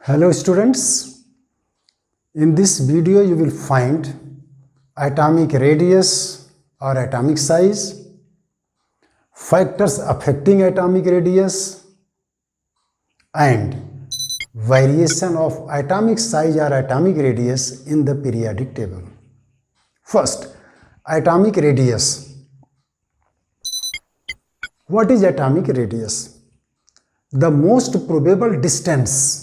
Hello students, in this video you will find atomic radius or atomic size, factors affecting atomic radius and variation of atomic size or atomic radius in the periodic table. First, atomic radius. What is atomic radius? The most probable distance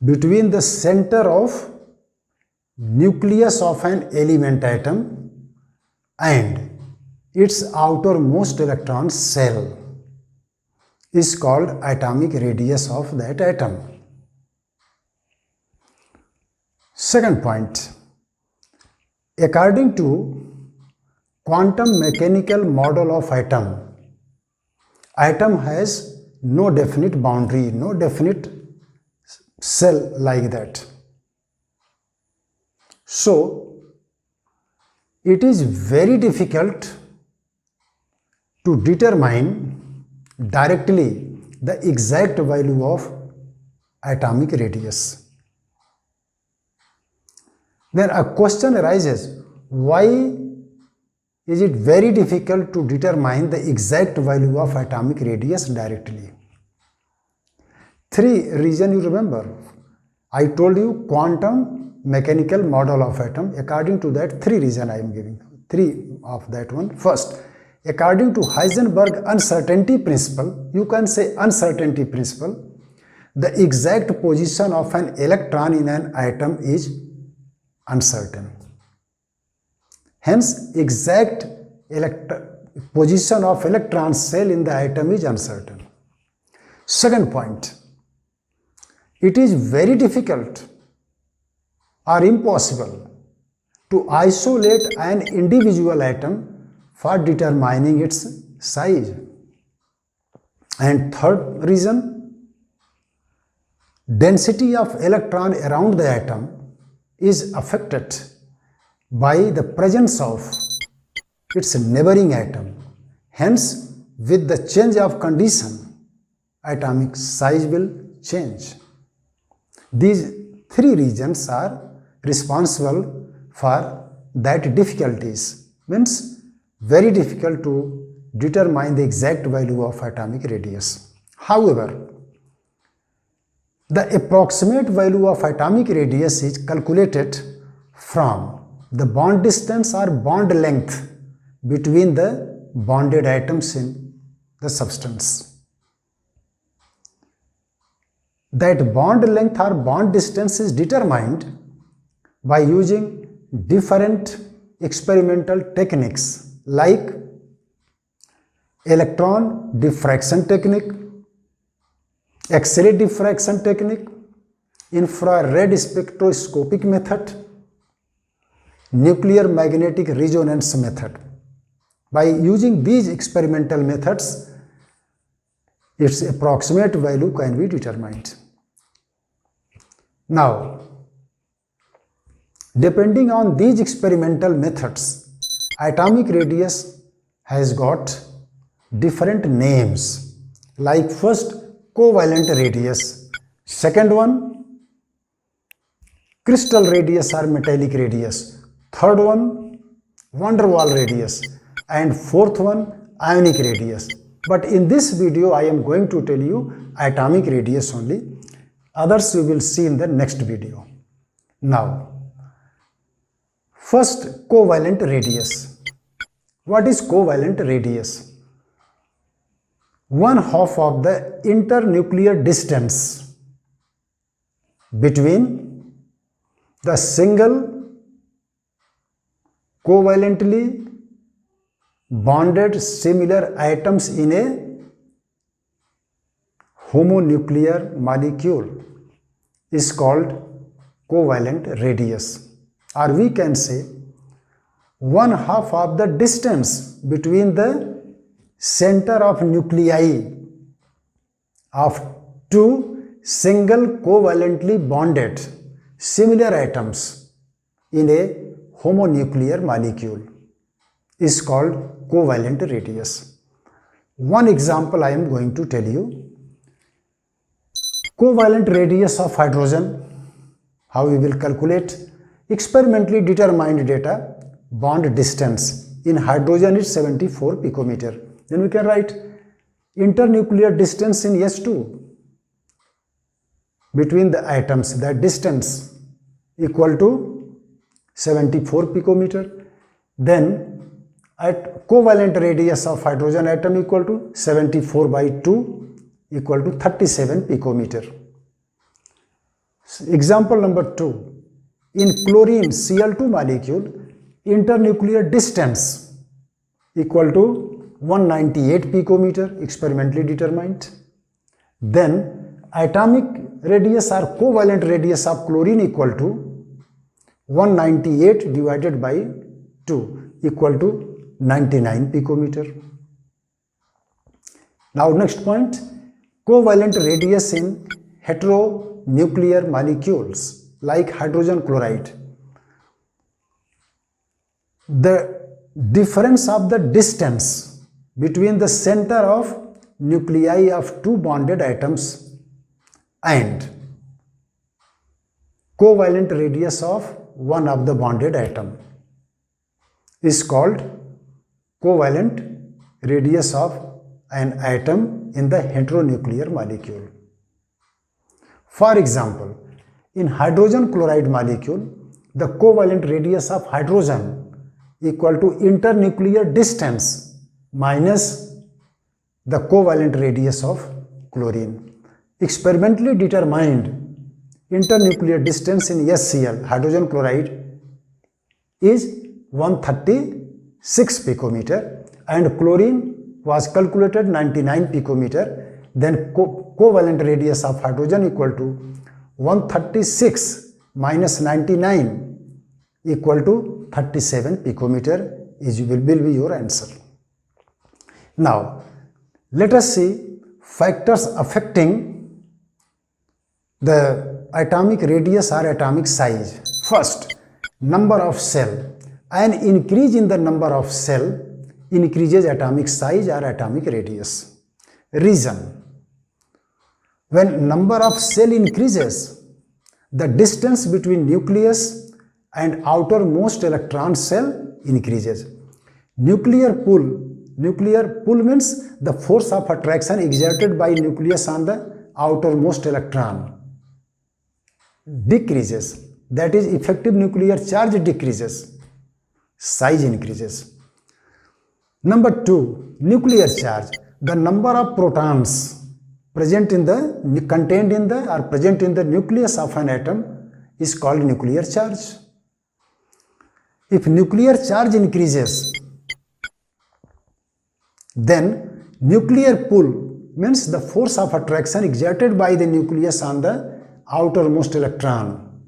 between the center of nucleus of an element atom and its outermost electron shell is called atomic radius of that atom. Second point, according to quantum mechanical model of atom has no definite boundary, no definite cell like that. So, it is very difficult to determine directly the exact value of atomic radius. Then a question arises, why is it very difficult to determine the exact value of atomic radius directly? Three reasons you remember. I told you quantum mechanical model of atom. According to that, three reasons I am giving. Three of that one. First, according to Heisenberg uncertainty principle, you can say uncertainty principle, the exact position of an electron in an atom is uncertain. Hence, exact position of electron shell in the atom is uncertain. Second point, it is very difficult or impossible to isolate an individual atom for determining its size. And third reason, density of electron around the atom is affected by the presence of its neighboring atom. Hence, with the change of condition, atomic size will change. These three reasons are responsible for that difficulties, means very difficult to determine the exact value of atomic radius. However, the approximate value of atomic radius is calculated from the bond distance or bond length between the bonded atoms in the substance. That bond length or bond distance is determined by using different experimental techniques like electron diffraction technique, X-ray diffraction technique, infrared spectroscopic method, nuclear magnetic resonance method. By using these experimental methods, its approximate value can be determined. Now, depending on these experimental methods, atomic radius has got different names, like first covalent radius, second one crystal radius or metallic radius, third one van der Waals radius, and fourth one ionic radius. But in this video, I am going to tell you atomic radius only. Others we will see in the next video. Now, first covalent radius. What is covalent radius? One half of the internuclear distance between the single covalently bonded similar atoms in a homonuclear molecule is called covalent radius, or we can say one half of the distance between the center of nuclei of two single covalently bonded similar atoms in a homonuclear molecule is called covalent radius. One example I am going to tell you. Covalent radius of hydrogen, how we will calculate? Experimentally determined data, bond distance in hydrogen is 74 picometer. Then we can write internuclear distance in S2 between the atoms, that distance equal to 74 picometer. Then at covalent radius of hydrogen atom equal to 74 by 2 equal to 37 picometer. Example number 2. In chlorine Cl2 molecule, internuclear distance equal to 198 picometer, experimentally determined. Then atomic radius or covalent radius of chlorine equal to 198 divided by 2 equal to 99 picometer. Now next point, covalent radius in heteronuclear molecules like hydrogen chloride. The difference of the distance between the center of nuclei of two bonded atoms and covalent radius of one of the bonded atom is called covalent radius of an atom in the heteronuclear molecule. For example, in hydrogen chloride molecule, the covalent radius of hydrogen equal to internuclear distance minus the covalent radius of chlorine. Experimentally determined internuclear distance in HCl, hydrogen chloride, is 136 picometer and chlorine was calculated 99 picometer. Then covalent radius of hydrogen equal to 136 minus 99 equal to 37 picometer will be your answer. Now let us see factors affecting the atomic radius or atomic size. First, number of cell. An increase in the number of cell increases atomic size or atomic radius. Reason: when number of cell increases, the distance between nucleus and outermost electron cell increases. Nuclear pull means the force of attraction exerted by nucleus on the outermost electron decreases, that is effective nuclear charge decreases, size increases. Number 2, nuclear charge. The number of protons present in the contained in the or present in the nucleus of an atom is called nuclear charge. If nuclear charge increases, then nuclear pull means the force of attraction exerted by the nucleus on the outermost electron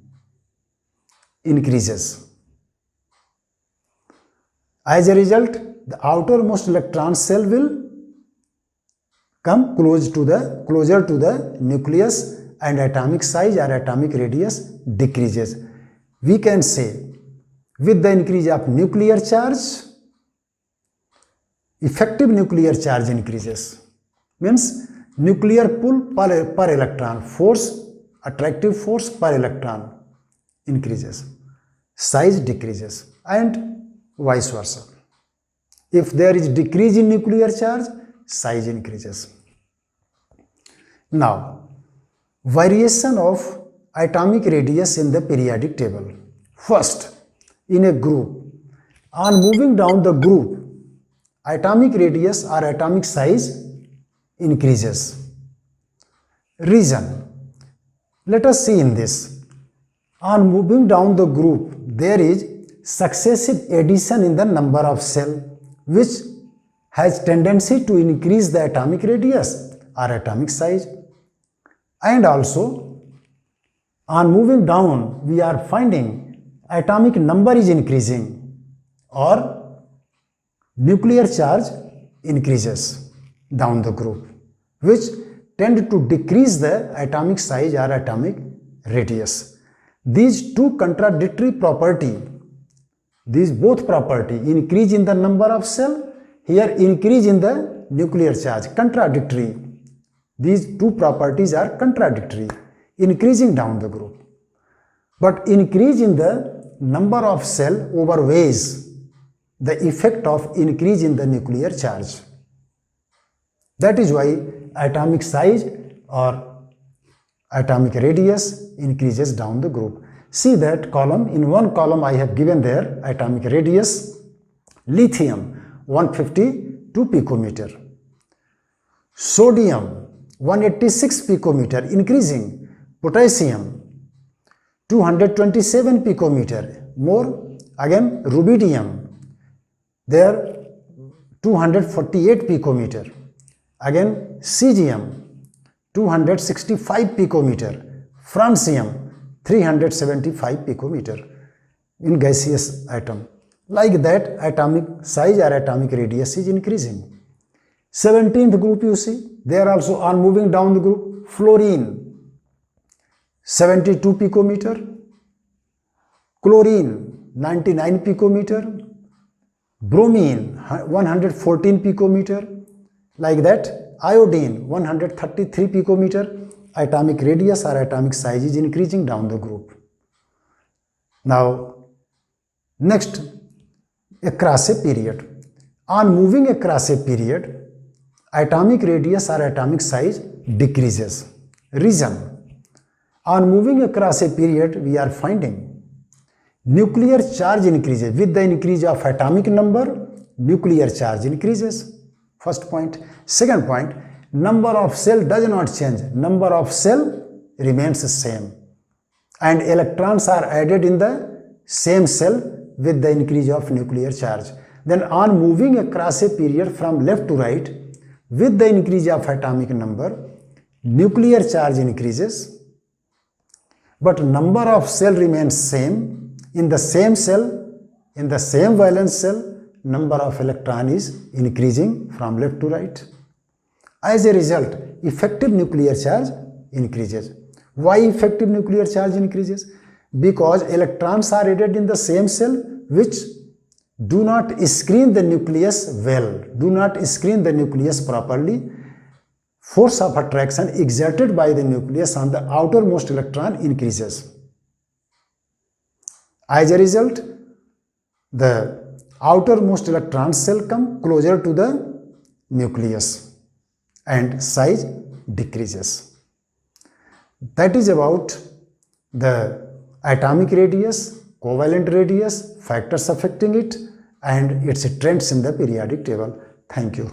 increases. As a result, the outermost electron cell will come closer to the nucleus and atomic size or atomic radius decreases. We can say with the increase of nuclear charge, effective nuclear charge increases, means nuclear pull per electron, force, attractive force per electron increases, size decreases, and vice versa. If there is decrease in nuclear charge, size increases. Now, variation of atomic radius in the periodic table. First, in a group, on moving down the group, atomic radius or atomic size increases. Reason: let us see in this. On moving down the group, there is successive addition in the number of cell, which has tendency to increase the atomic radius or atomic size. And also, on moving down, we are finding atomic number is increasing or nuclear charge increases down the group, which tend to decrease the atomic size or atomic radius. These two contradictory property, these both property, increase in the number of cell, here increase in the nuclear charge, contradictory, These two properties are contradictory, increasing down the group. But increase in the number of cell overweighs the effect of increase in the nuclear charge. That is why atomic size or atomic radius increases down the group. See that column. In one column I have given there atomic radius, lithium 152 picometer, sodium 186 picometer increasing, potassium 227 picometer, more again rubidium there 248 picometer, again cesium 265 picometer, francium 375 picometer in gaseous atom. Like that atomic size or atomic radius is increasing. 17th group you see, they are also on moving down the group. Fluorine 72 picometer, chlorine 99 picometer, bromine 114 picometer, like that iodine 133 picometer. Atomic radius or atomic size is increasing down the group. Now next, across a period. On moving across a period, atomic radius or atomic size decreases. Reason: on moving across a period we are finding nuclear charge increases. With the increase of atomic number, nuclear charge increases. First point. Second point, number of cell does not change. Number of cell remains the same. And electrons are added in the same cell with the increase of nuclear charge. Then on moving across a period from left to right, with the increase of atomic number, nuclear charge increases, but number of cell remains same. In the same cell, in the same valence cell, number of electron is increasing from left to right. As a result, effective nuclear charge increases. Why effective nuclear charge increases? Because electrons are added in the same cell which do not screen the nucleus well, do not screen the nucleus properly. Force of attraction exerted by the nucleus on the outermost electron increases. As a result, the outermost electron cell come closer to the nucleus and size decreases. That is about the atomic radius, covalent radius, factors affecting it, and its trends in the periodic table. Thank you.